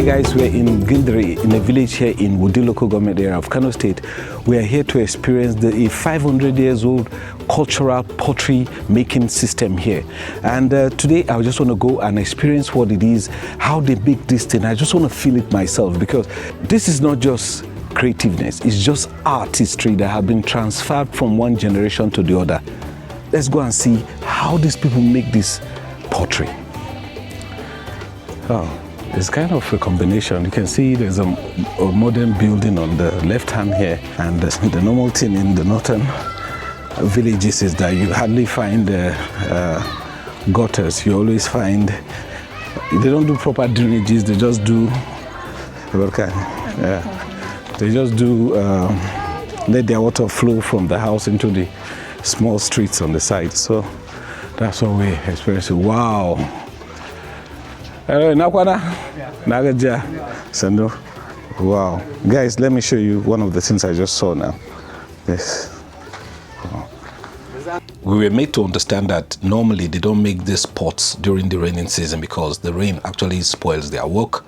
Hey guys, we're in Gindri, in a village here in Wudil local government area of Kano State. We are here to experience a 500 years old cultural pottery making system here. And today I just want to go and experience what it is, how they make this thing. I just want to feel it myself, because this is not just creativeness, it's just artistry that have been transferred from one generation to the other. Let's go and see how these people make this pottery. Oh. It's kind of a combination. You can see there's a modern building on the left hand here, and the normal thing in the northern villages is that you hardly find gutters. You always find they don't do proper drainages. They just do they just do let their water flow from the house into the small streets on the side. So that's what we experience. Wow. Wow. Guys, let me show you one of the things I just saw now. Yes. Wow. We were made to understand that normally they don't make these pots during the raining season because the rain actually spoils their work.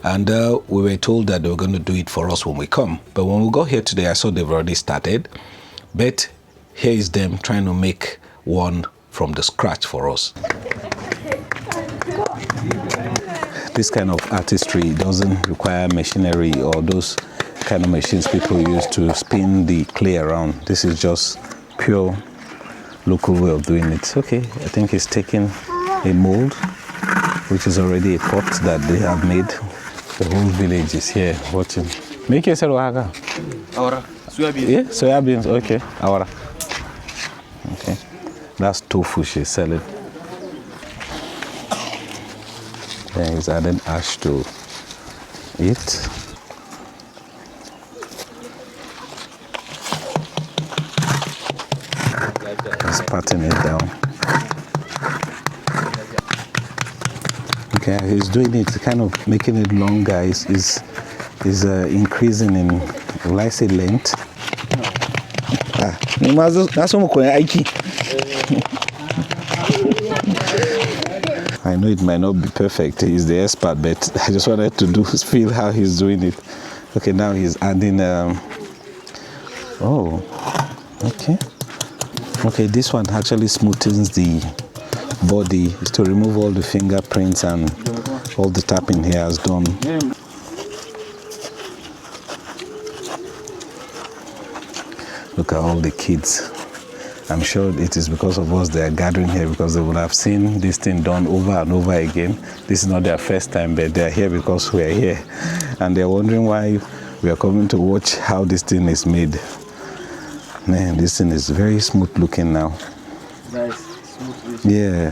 And we were told that they were going to do it for us when we come. But when we got here today, I saw they've already started. But here is them trying to make one from the scratch for us. This kind of artistry doesn't require machinery or those kind of machines people use to spin the clay around. This is just pure local way of doing it. Okay, I think he's taking a mold, which is already a pot that they have made. The whole village is here watching. Make yourself waga. Ahora. Soybeans. Yeah, soybeans. Okay. Ahora. Okay. That's tofu she's selling. Then he's adding ash to it. He's patting it down. Okay, he's doing it, kind of making it longer. Is increasing in, will I say, length? That's I know it might not be perfect, he's the expert, but I just wanted to feel how he's doing it. Okay, now he's adding, oh, okay. Okay, this one actually smoothens the body to remove all the fingerprints and all the tapping he has done. Look at all the kids. I'm sure it is because of us they are gathering here, because they would have seen this thing done over and over again. This is not their first time, but they are here because we are here. And they're wondering why we are coming to watch how this thing is made. Man, this thing is very smooth looking now. Nice, smooth. Yeah.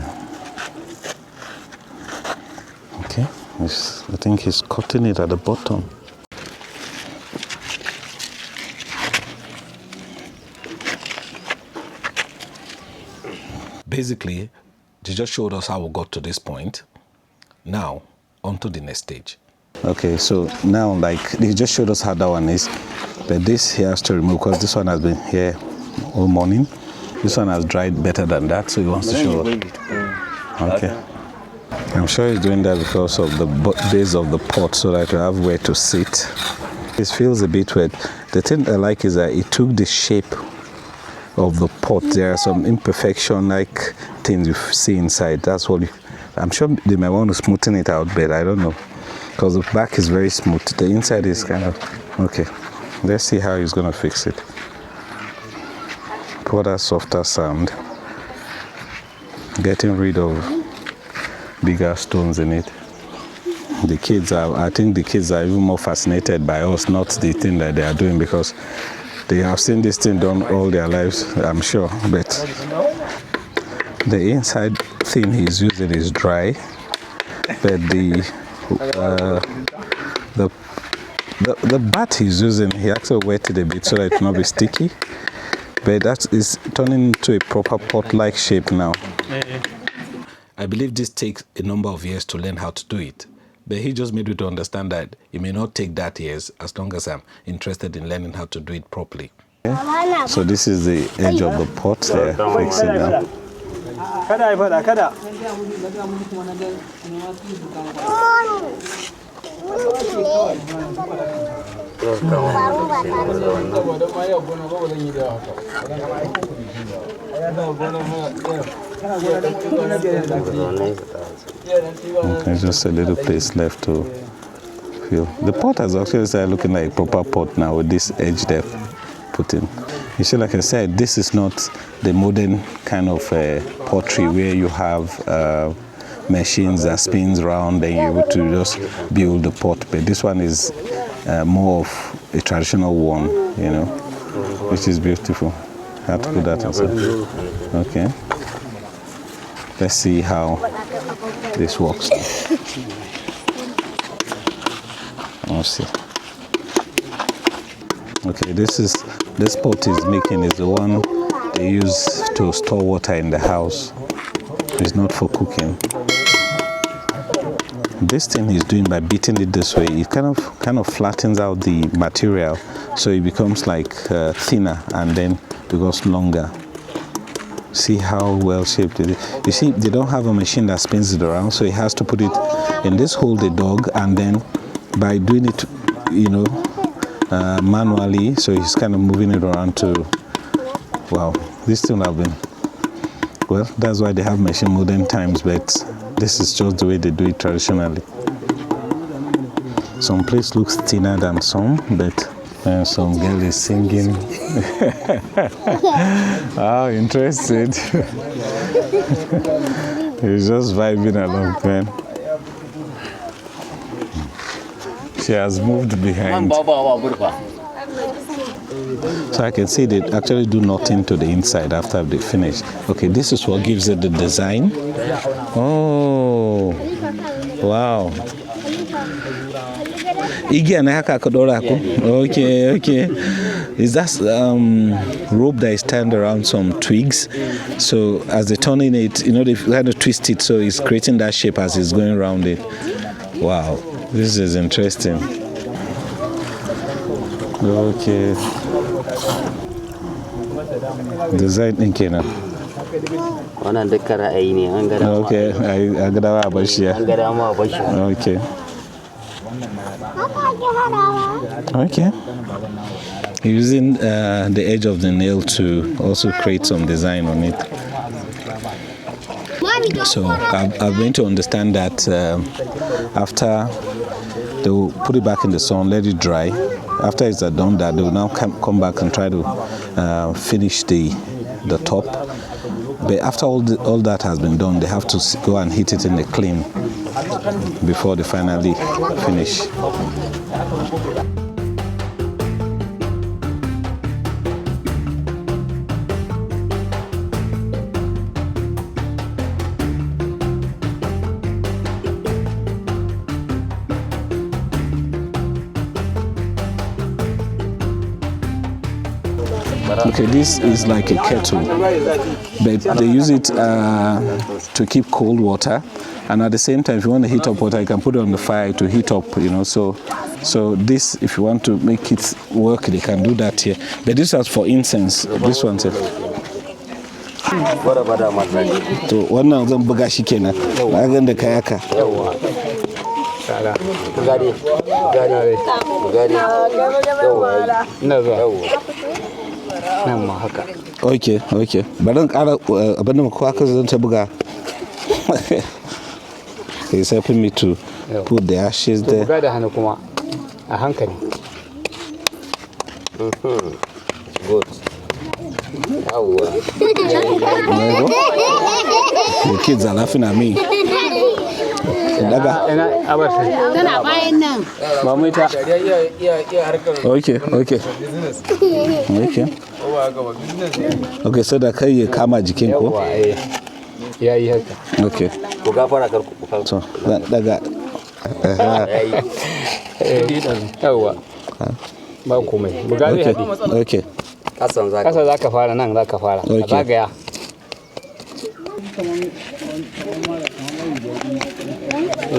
Okay, I think he's cutting it at the bottom. Basically, they just showed us how we got to this point. Now, on to the next stage. Okay, so now, like, they just showed us how that one is. But this he has to remove, because this one has been here all morning. This one has dried better than that, so he wants to show us. Okay. I'm sure he's doing that because of the base of the pot, so that you have where to sit. It feels a bit wet. The thing I like is that it took the shape of the pot. There are some imperfection like things you see inside. That's what I'm sure they might want to smoothen it out, but I don't know, because the back is very smooth. The inside is kind of okay. Let's see how he's gonna fix it. Put a softer sound, getting rid of bigger stones in it. The kids are, I think the kids are even more fascinated by us, not the thing that they are doing, because they have seen this thing done all their lives, I'm sure. But the inside thing he's using is dry, but the bat he's using, he actually wetted a bit so that it will not be sticky. But that is turning into a proper pot-like shape now. I believe this takes a number of years to learn how to do it. But he just made me to understand that it may not take that years, as long as I'm interested in learning how to do it properly. Okay. So this is the edge of the pot there, fixing now. There's just a little place left to fill. The pot has actually started looking like a proper pot now with this edge they've put in. You see, like I said, this is not the modern kind of pottery where you have machines that spins around and you're able to just build the pot. But this one is more of a traditional one, you know, which is beautiful. I have to put that inside. Okay. Let's see how this works. Let's see. Okay, this pot is making is the one they use to store water in the house. It's not for cooking. This thing he's doing by beating it this way, it kind of flattens out the material, so it becomes like thinner and then becomes longer. See how well shaped it is. You see, they don't have a machine that spins it around, so he has to put it in this hold the dog, and then by doing it, you know, manually, so he's kind of moving it around to, wow, this thing have been, well, that's why they have machine modern times, but this is just the way they do it traditionally. Some place looks thinner than some, but some girl is singing. How interesting. He's just vibing along, man. She has moved behind. So I can see they actually do nothing to the inside after they finish. Okay, this is what gives it the design. Oh, wow. Okay, okay. Is that rope that is tied around some twigs? So as they're turning it, you know, they kind of twist it, so it's creating that shape as it's going around it. Wow, this is interesting. Okay. Design in Kano. Okay, I got okay. Okay. Using the edge of the nail to also create some design on it. So I'm going to understand that after they will put it back in the sun, let it dry. After it's done that, they will now come back and try to finish the top. But after all that has been done, they have to go and heat it in the kiln before they finally finish. Okay, this is like a kettle, but they use it to keep cold water, and at the same time, if you want to heat up water, you can put it on the fire to heat up, you know. So this, if you want to make it work, they can do that here. But this is for incense. This one's it. So wannan zan buga shi kenan. Na ga da kayaka. Okay, okay. Bari in ƙara abin da muka haka zan ta buga. He's helping me to put the ashes there. Buga da hannu kuma a hankali. Good. The kids are laughing at me. Okay, okay. Okay. Okay, so da kai ya kama jikin ko? Yayi haka. Okay. Ku gafara kar ku fara. So, daga. Yawa. Ba komai. Buga zai haɗi. Okay. Kasa zaka fara nan zaka fara. Zagaya.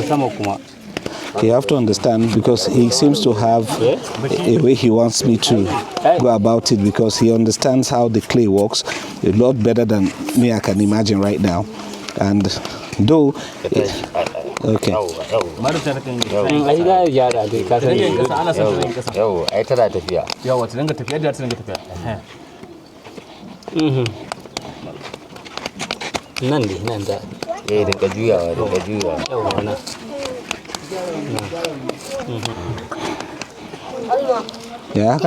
Sama kuma. You have to understand, because he seems to have a way he wants me to go about it, because he understands how the clay works a lot better than me I can imagine right now. And though Okay. Yeah.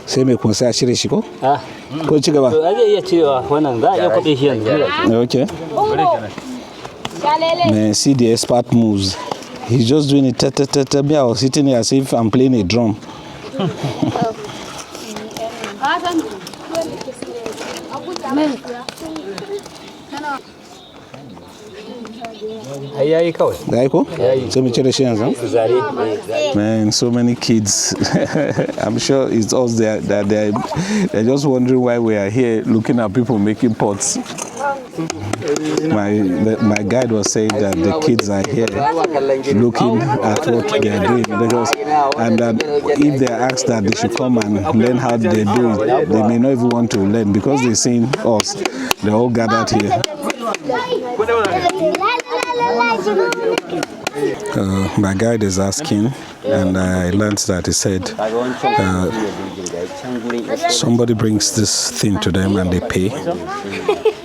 Sai mai kuma sai a cire shi ko? Ko ci gaba? Zai iya cirewa wannan za a iya kwaɗe shi yanzu. Okay. Man, see the expert moves. He's just doing it. Me, I was sitting here as if I'm playing a drum. Man, so many kids. I'm sure it's us there that they're just wondering why we are here looking at people making pots. My guide was saying that the kids are here looking at what they are doing because, and that if they are asked that they should come and learn how they do it, they may not even want to learn because they've seen us. They're all gathered here. My guide is asking, and I learned that he said somebody brings this thing to them and they pay.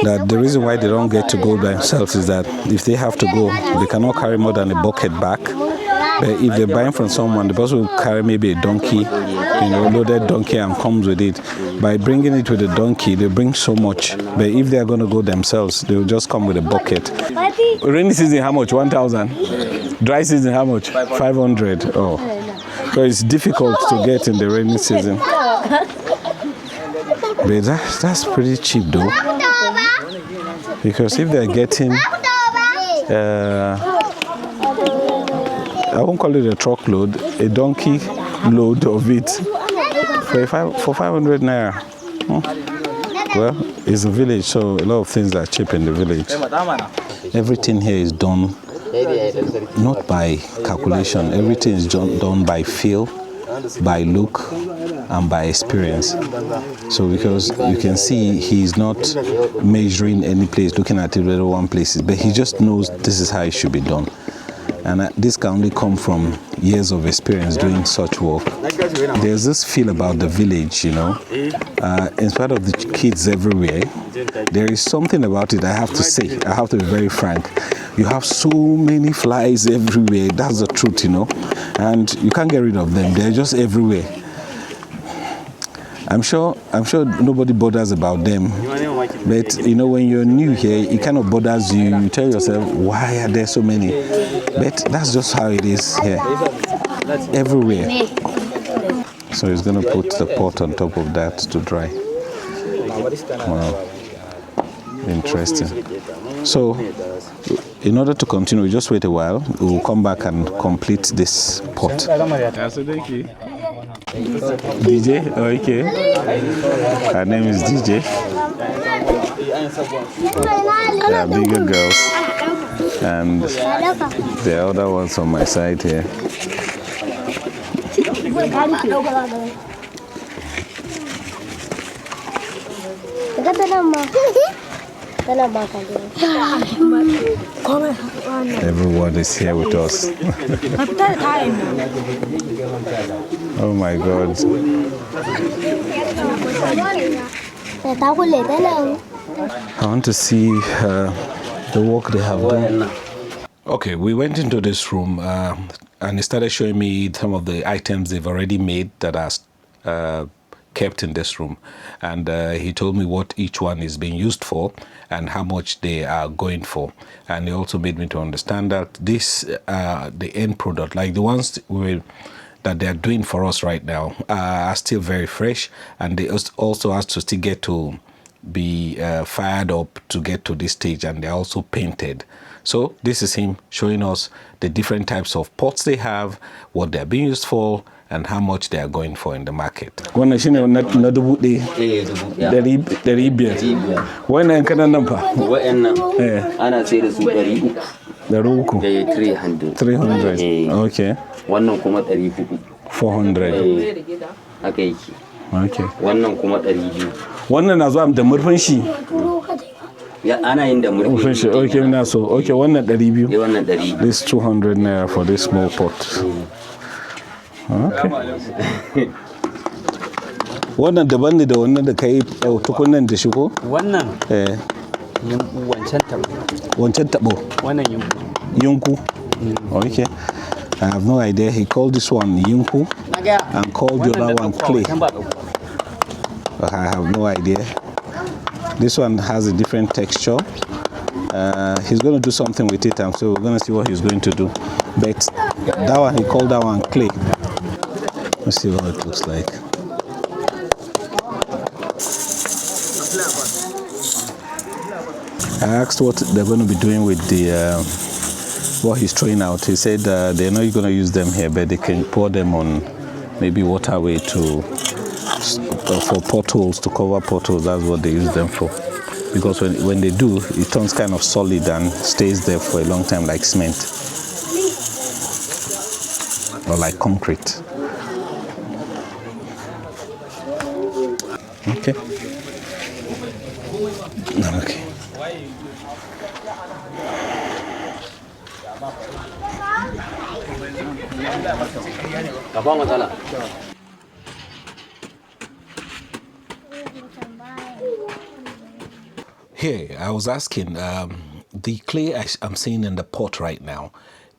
That the reason why they don't get to go themselves is that if they have to go, they cannot carry more than a bucket back. But if they're buying from someone, the person will carry maybe a donkey, loaded donkey, and comes with it. By bringing it with a donkey, they bring so much. But if they are going to go themselves, they will just come with a bucket. Rainy season, how much? 1,000. Dry season, how much? 500. Oh, so it's difficult to get in the rainy season. But that's pretty cheap, though. Because if they're getting, I won't call it a truckload, a donkey load of it for 500 naira. Well, it's a village, so a lot of things are cheap in the village. Everything here is done not by calculation. Everything is done by feel, by look, and by experience. So because you can see he's not measuring any place, looking at it whether one place is, but he just knows this is how it should be done. And this can only come from years of experience doing such work. There's this feel about the village, in spite of the kids everywhere, there is something about it I have to say. I have to be very frank. You have so many flies everywhere. That's the truth, and you can't get rid of them. They're just everywhere. I'm sure nobody bothers about them, but when you're new here, it kind of bothers you. You tell yourself, why are there so many? But that's just how it is here, everywhere. So he's going to put the pot on top of that to dry. Wow, interesting. So in order to continue, just wait a while. We'll come back and complete this pot. DJ? Oh, okay. Her name is DJ. There are bigger girls. And the other ones on my side here. Everyone is here with us. Oh my God. I want to see the work they have done. Okay, we went into this room and he started showing me some of the items they've already made that are kept in this room, and he told me what each one is being used for and how much they are going for. And he also made me to understand that this the end product, like the ones that they are doing for us right now, are still very fresh, and they also has to still get to be fired up to get to this stage, and they're also painted. So this is him showing us the different types of pots they have, what they're being used for, and how much they are going for in the market. Wannan shine na dubu ɗari biyar. Wannan kanan nan fa? Wa'annan ana sai da su 300. 300. 300. Okay. Wannan kuma 400. 400. Haka yake. Okay. Wannan kuma 200. Wannan na zuwa da murfin shi. Ya ana yin da murfi. Okay, now so okay, wannan 200. Wannan 200. This 200 naira for this small pot. Okay. Wannan daban ne da wannan da kai tukunnan da shi ko? Wannan wancan tabo. Wancan tabo. Wannan yunku. Yunku. Okay. I have no idea. He called this one yunku and called the other one clay. I have no idea. This one has a different texture. He's going to do something with it, and so we're going to see what he's going to do. But that one, he called that one clay. Let's see what it looks like. I asked what they're going to be doing with the what he's throwing out. He said they're not going to use them here, but they can pour them on maybe waterway for potholes, to cover potholes. That's what they use them for. Because when they do, it turns kind of solid and stays there for a long time, like cement or like concrete. Okay. Okay. Here, I was asking, the clay I'm seeing in the pot right now,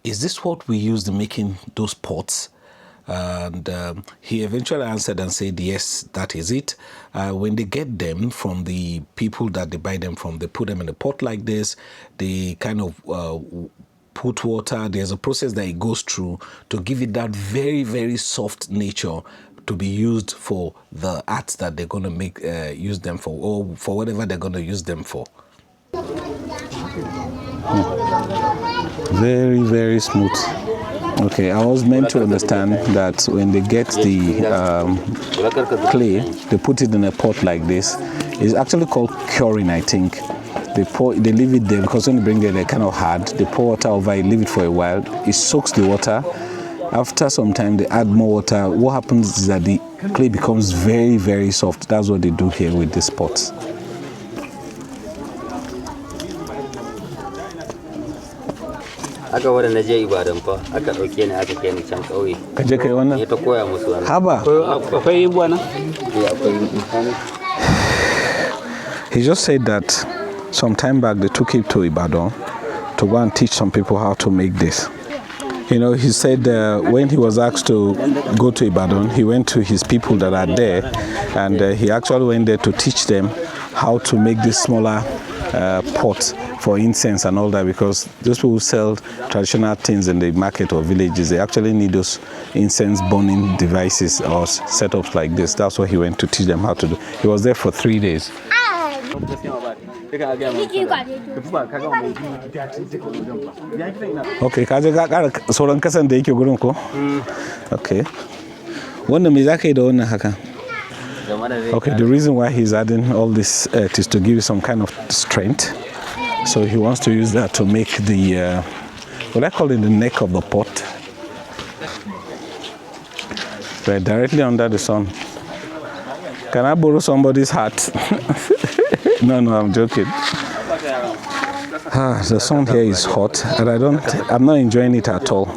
is this what we used in making those pots? And he eventually answered and said, yes, that is it. When they get them from the people that they buy them from, they put them in a pot like this. They kind of put water. There's a process that it goes through to give it that very, very soft nature to be used for the art that they're going to make, use them for, or for whatever they're going to use them for. Very, very smooth. Okay, I was meant to understand that when they get the clay, they put it in a pot like this. It's actually called curing, I think. They leave it there because when you bring it, they're kind of hard. They pour water over it, leave it for a while. It soaks the water. After some time, they add more water. What happens is that the clay becomes very, very soft. That's what they do here with this pot. Aka wanda na je Ibadan fa aka dauke ni aka kai ni can kauye. Ka je kai wannan? Ya ta koya musu wannan. Haba. Akwai ibuwa na? Akwai. He just said that some time back they took him to Ibadan to go and teach some people how to make this. You know, he said when he was asked to go to Ibadan, he went to his people that are there, and he actually went there to teach them how to make this smaller pot for incense and all that, because those people who sell traditional things in the market or villages, they actually need those incense burning devices or setups like this. That's what he went to teach them how to do. He was there for 3 days. Okay, kaje ka kara sauran kasan da yake gurin ko? Okay. Wannan me zaka yi da wannan haka? Okay, the reason why he's adding all this is to give you some kind of strength. So he wants to use that to make the, what I call it, the neck of the pot. Right, directly under the sun. Can I borrow somebody's hat? No, I'm joking. The sun here is hot, and I'm not enjoying it at all.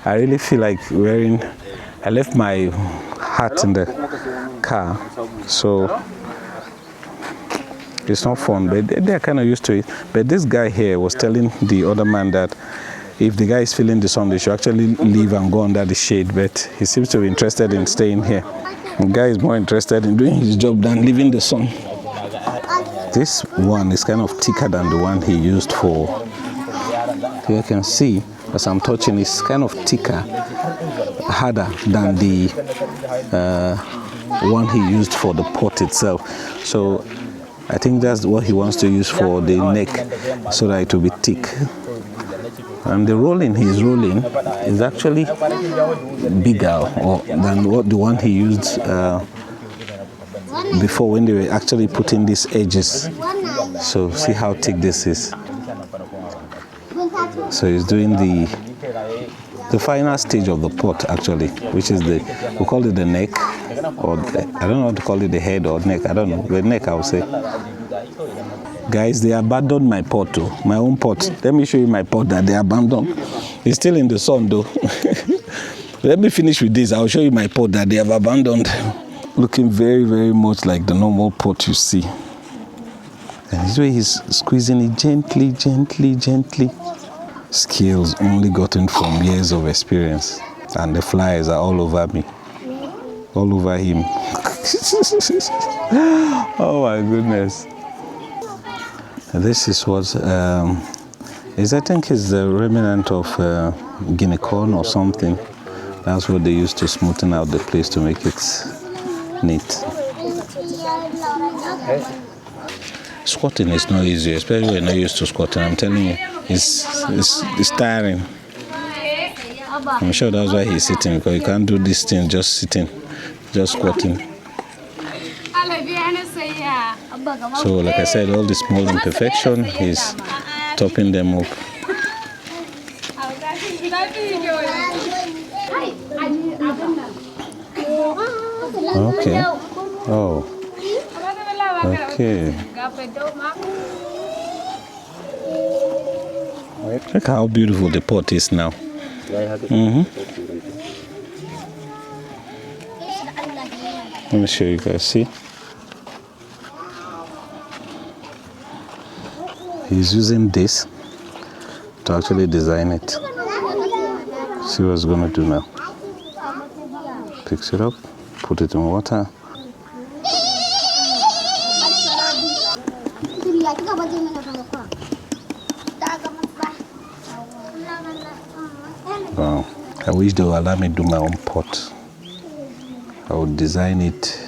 I really feel like I left my hat in the car, so it's not fun, but they're kind of used to it. But this guy here was telling the other man that if the guy is feeling the sun, they should actually leave and go under the shade, but he seems to be interested in staying here. The guy is more interested in doing his job than leaving the sun. This one is kind of thicker than the one he used for. You can see, as I'm touching, it's kind of thicker, harder than the one he used for the pot itself. So I think that's what he wants to use for the neck, so that it will be thick. And the rolling he's rolling is actually bigger than the one he used before, when they were actually putting these edges. So see how thick this is. So he's doing the final stage of the pot actually, which is we call it the neck, or I don't know what to call it, the head or neck, I don't know, the neck I would say. Guys, they abandoned my pot too. My own pot. Let me show you my pot that they abandoned. It's still in the sun though. Let me finish with this. I'll show you my pot that they have abandoned. Looking very, very much like the normal pot you see. And this way he's squeezing it gently, gently, gently. Skills only gotten from years of experience. And the flies are all over me. All over him. Oh my goodness. This is what I think is the remnant of guinea corn or something. That's what they used to smoothen out the place to make it neat. Squatting is not easy, especially when you're not used to squatting. I'm telling you, it's tiring. I'm sure that's why he's sitting, because you can't do this thing just sitting, just squatting. So like I said, all the small imperfection, he's topping them up. Okay. Oh. Okay. Look how beautiful the pot is now. Let me show you guys. See? He's using this to actually design it. See what he's going to do now. Picks it up, put it in water. Wow. I wish they would allow me to do my own pot. I would design it.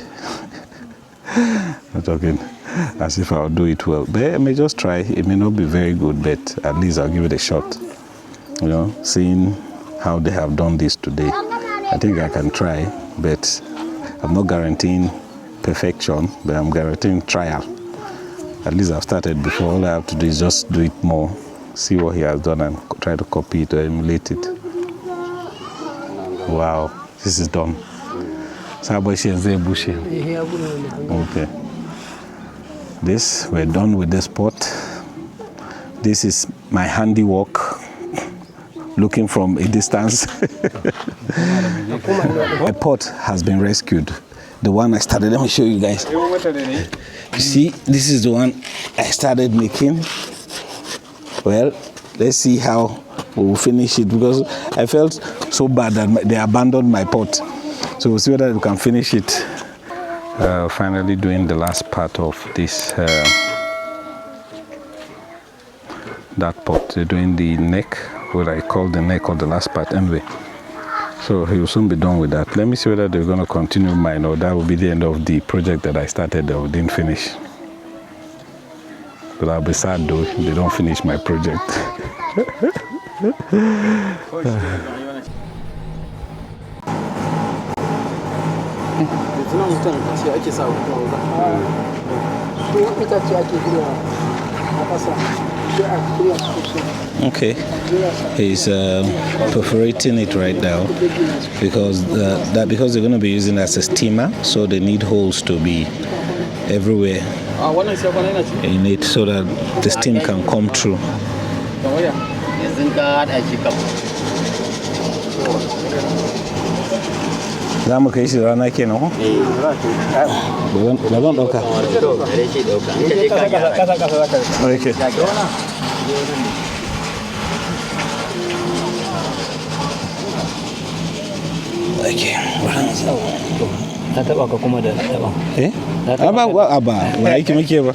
I'm talking as if I'll do it well. But I may just try. It may not be very good, but at least I'll give it a shot. You know, seeing how they have done this today. I think I can try, but I'm not guaranteeing perfection, but I'm guaranteeing trial. At least I've started before. All I have to do is just do it more, see what he has done and try to copy it or emulate it. Wow, this is done. Okay. This, we're done with this pot. This is my handiwork, looking from a distance. A pot has been rescued. The one I started, let me show you guys. You see, this is the one I started making. Well, let's see how we'll finish it, because I felt so bad that they abandoned my pot. So we'll see whether we can finish it. Finally doing the last part of this, that pot. They're doing the neck, what I call the neck, or the last part anyway. So he will soon be done with that. Let me see whether they're going to continue mine, or that will be the end of the project that I started or didn't finish. But I'll be sad though if they don't finish my project. Okay, he's perforating it right now because they're going to be using it as a steamer, so they need holes to be everywhere in it so that the steam can come through. Za mu kai shi rana kenan ko? Ba zan ɗauka. Ta taba ka kuma da taba. Eh? Ba aiki muke ba.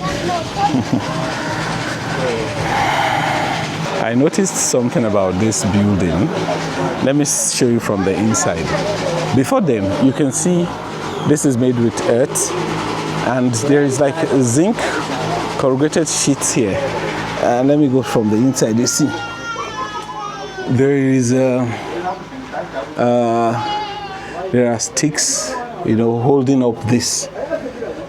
I noticed something about this building. Let me show you from the inside. Before then, you can see this is made with earth, and there is like a zinc corrugated sheets here. Let me go from the inside. You see, there is there are sticks, you know, holding up this.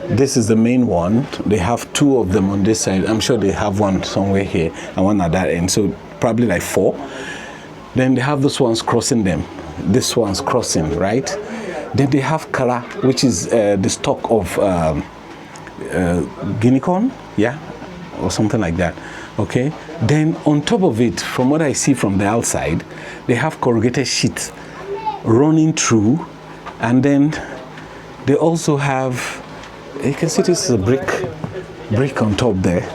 This is the main one. They have two of them on this side. I'm sure they have one somewhere here and one at that end. So probably like four. Then they have those ones crossing them. This one's crossing, right? Then they have kala, which is the stalk of guinea corn, yeah, or something like that. Okay, then on top of it, from what I see from the outside, they have corrugated sheets running through, and then they also have, you can see this is a brick on top there.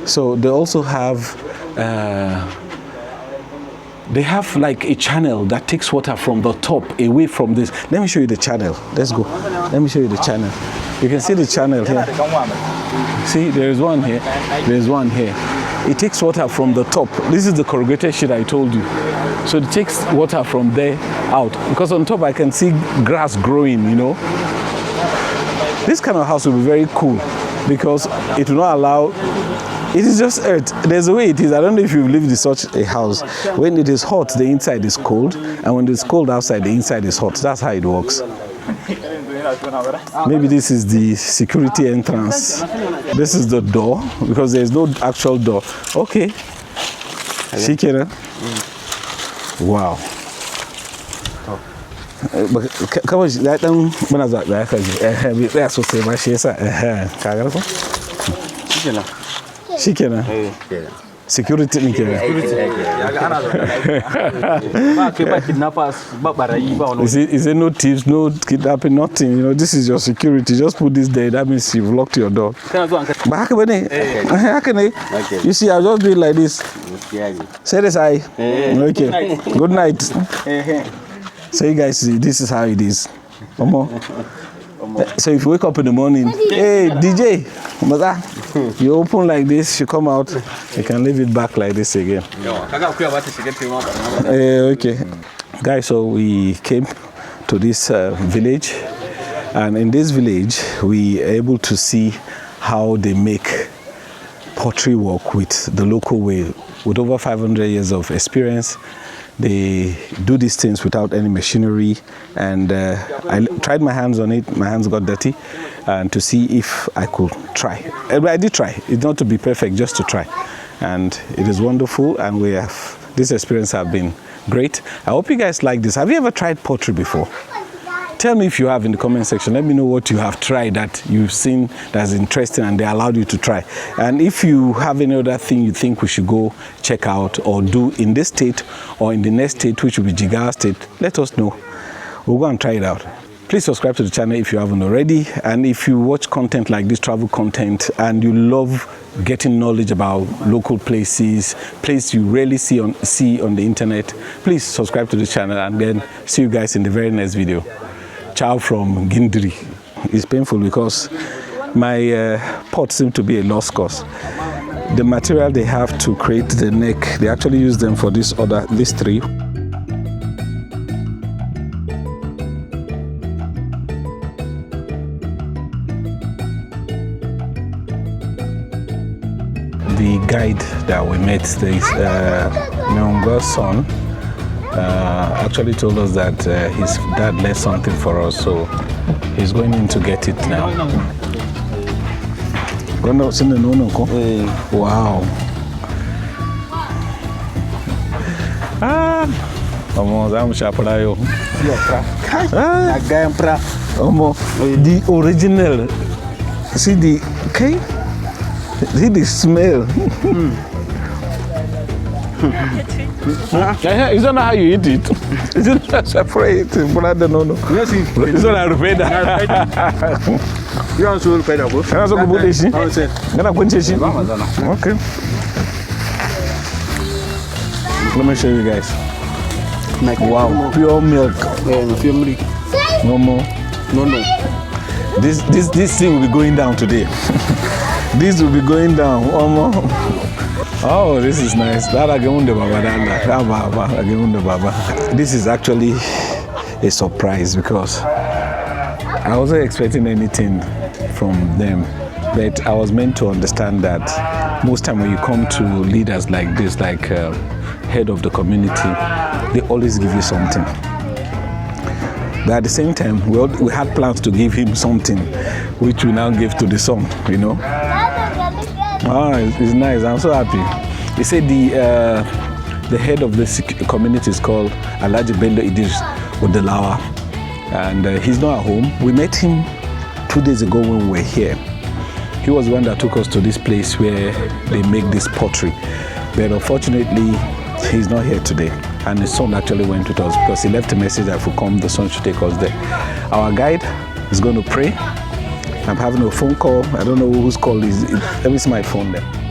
So they also have like a channel that takes water from the top away from this. Let me show you the channel. Let's go. Let me show you the channel. You can see the channel here. See, there is one here. There is one here. It takes water from the top. This is the corrugated sheet I told you. So it takes water from there out. Because on top I can see grass growing, you know. This kind of house will be very cool because it will not allow. It is just earth. There's a way it is. I don't know if you've lived in such a house. When it is hot, the inside is cold. And when it's cold outside, the inside is hot. That's how it works. Maybe this is the security entrance. This is the door because there is no actual door. Okay. Shikera. Wow. Come on, that down. When I was like that, that's what say my shesa. Shikera. Security ni kera. Is there no thieves, no kidnapping, nothing? You know, this is your security. Just put this there. That means you've locked your door. But how can you see, I'll just do it like this. Say this, I. Okay. Good night. So you guys see, this is how it is. So if you wake up in the morning, hey DJ, you open like this, you come out, you can leave it back like this again. Okay. Guys, so we came to this village, and in this village we are able to see how they make pottery work with the local way. With over 500 years of experience, they do these things without any machinery, and I tried my hands on it. My hands got dirty, and to see if I could try. I did try. It's not to be perfect, just to try, and it is wonderful. And this experience have been great. I hope you guys like this. Have you ever tried pottery before? Tell me if you have in the comment section. Let me know what you have tried that you've seen that's interesting and they allowed you to try. And if you have any other thing you think we should go check out or do in this state or in the next state, which will be Jigawa State, let us know. We'll go and try it out. Please subscribe to the channel if you haven't already. And if you watch content like this, travel content, and you love getting knowledge about local places you rarely see on the internet, please subscribe to the channel, and then see you guys in the very next video. Ciao from Gindri. It's painful because my pot seems to be a lost cause. The material they have to create the neck, they actually use them for these three. The guide that we met, this Nyongo's son, actually told us that his dad left something for us, so he's going in to get it now. Wow. The original. See the okay? See the smell. It's not how you eat it. It's not separate. Brother, no. It's not a red. You want to pay that? Okay. Let me show you guys. Wow, pure milk. No more. No. This thing will be going down today. This will be going down. Oh, this is nice. This is actually a surprise because I wasn't expecting anything from them, but I was meant to understand that most time when you come to leaders like this, like head of the community, they always give you something. But at the same time, we had plans to give him something, which we now give to the son, you know. Oh, it's nice. I'm so happy. He said the head of the community is called Alhaji Bello Idris Odelawa, and he's not at home. We met him 2 days ago when we were here, He was the one that took us to this place where they make this pottery. But unfortunately, he's not here today. And his son actually went with us because he left a message that if we come, the son should take us there. Our guide is going to pray. I'm having a phone call. I don't know whose call is it. Let me see my phone there.